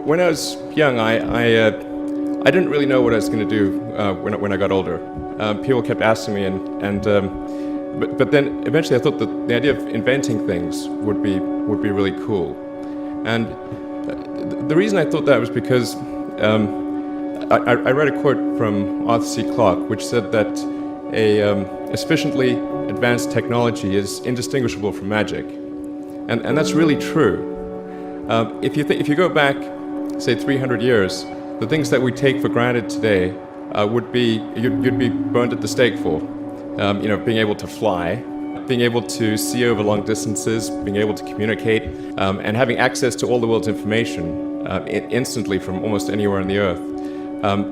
When I was young, I didn't really know what I was going to do when I got older. People kept asking me, but then eventually I thought that the idea of inventing things would be really cool. And the reason I thought that was because I read a quote from Arthur C. Clarke, which said that a sufficiently advanced technology is indistinguishable from magic, and that's really true. If you go back, say 300 years, the things that we take for granted today would be you'd be burned at the stake for. Being able to fly, being able to see over long distances, being able to communicate, and having access to all the world's information instantly from almost anywhere on the earth.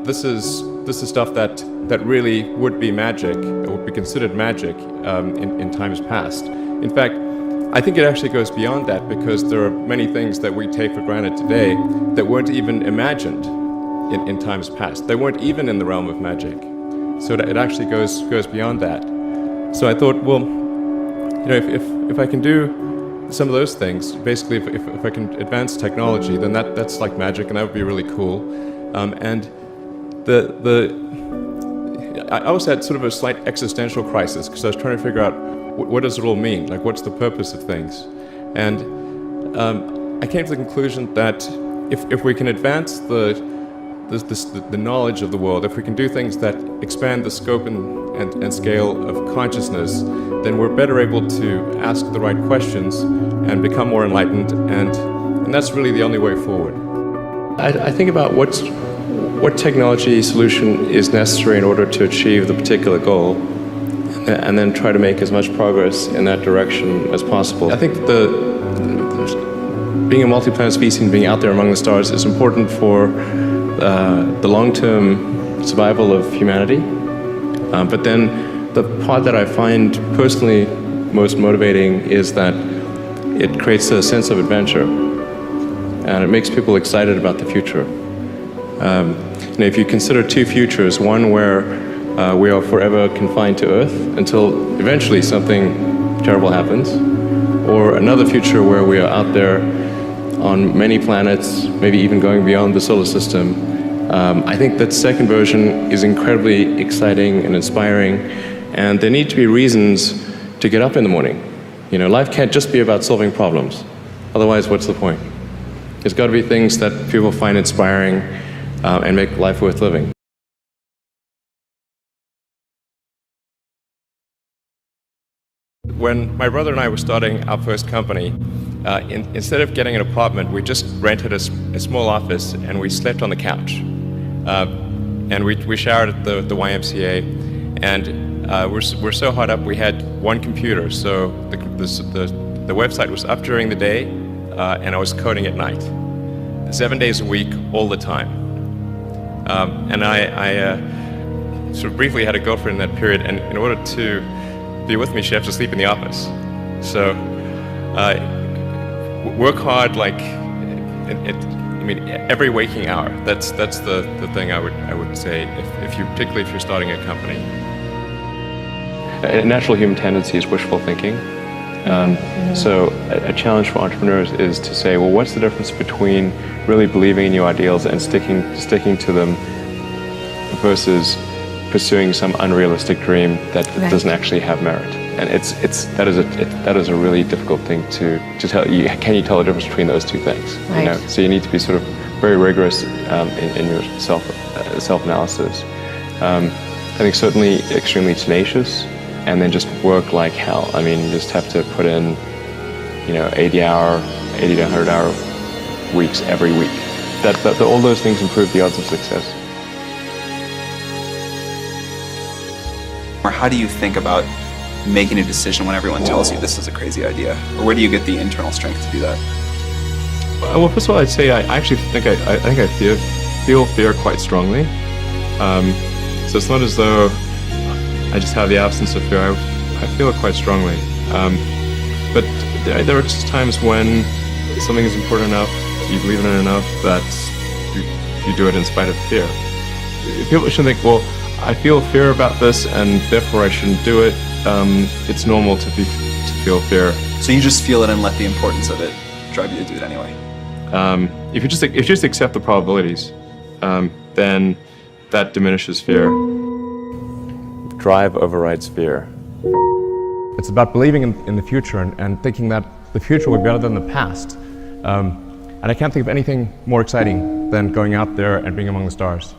This is stuff that really would be magic, or would be considered magic in times past. In fact, I think it actually goes beyond that, because there are many things that we take for granted today that weren't even imagined in times past. They weren't even in the realm of magic. So it actually goes beyond that. So I thought, well, if I can do some of those things, basically if I can advance technology, then that's like magic, and that would be really cool. And I also had sort of a slight existential crisis, because I was trying to figure out what does it all mean? Like, what's the purpose of things? And I came to the conclusion that if we can advance the knowledge of the world, if we can do things that expand the scope and scale of consciousness, then we're better able to ask the right questions and become more enlightened, and that's really the only way forward. I think about what technology solution is necessary in order to achieve the particular goal, and then try to make as much progress in that direction as possible. I think being a multi-planet species and being out there among the stars is important for the long-term survival of humanity. But then the part that I find personally most motivating is that it creates a sense of adventure, and it makes people excited about the future. If you consider two futures, one where we are forever confined to Earth until eventually something terrible happens, or another future where we are out there on many planets, maybe even going beyond the solar system. I think that second version is incredibly exciting and inspiring, and there need to be reasons to get up in the morning. Life can't just be about solving problems. Otherwise, what's the point? There's got to be things that people find inspiring and make life worth living. When my brother and I were starting our first company, instead of getting an apartment, we just rented a small office, and we slept on the couch. And we showered at the YMCA, and we're so hot up, we had one computer, so the website was up during the day, and I was coding at night, 7 days a week, all the time. And I sort of briefly had a girlfriend in that period, and in order to be with me, she had to sleep in the office. So work hard, like every waking hour. That's the thing I would say particularly if you're starting a company. A natural human tendency is wishful thinking. So a challenge for entrepreneurs is to say, well, what's the difference between really believing in your ideals and sticking to them versus pursuing some unrealistic dream that doesn't actually have merit? And that is a really difficult thing to tell. Can you tell the difference between those two things? Right. So you need to be sort of very rigorous in your self-analysis. I think certainly extremely tenacious, and then just work like hell. You just have to put in 80 to 100 hour weeks every week. All those things improve the odds of success. Or how do you think about making a decision when everyone tells you this is a crazy idea? Or where do you get the internal strength to do that? Well, first of all, I'd say I actually think I feel fear quite strongly. So it's not as though I just have the absence of fear. I feel it quite strongly. But there are just times when something is important enough, you believe in it enough, that you do it in spite of fear. People shouldn't think, well, I feel fear about this, and therefore I shouldn't do it. It's normal to feel fear. So you just feel it and let the importance of it drive you to do it anyway? If you just accept the probabilities, then that diminishes fear. Drive overrides fear. It's about believing in the future and thinking that the future will be better than the past. And I can't think of anything more exciting than going out there and being among the stars.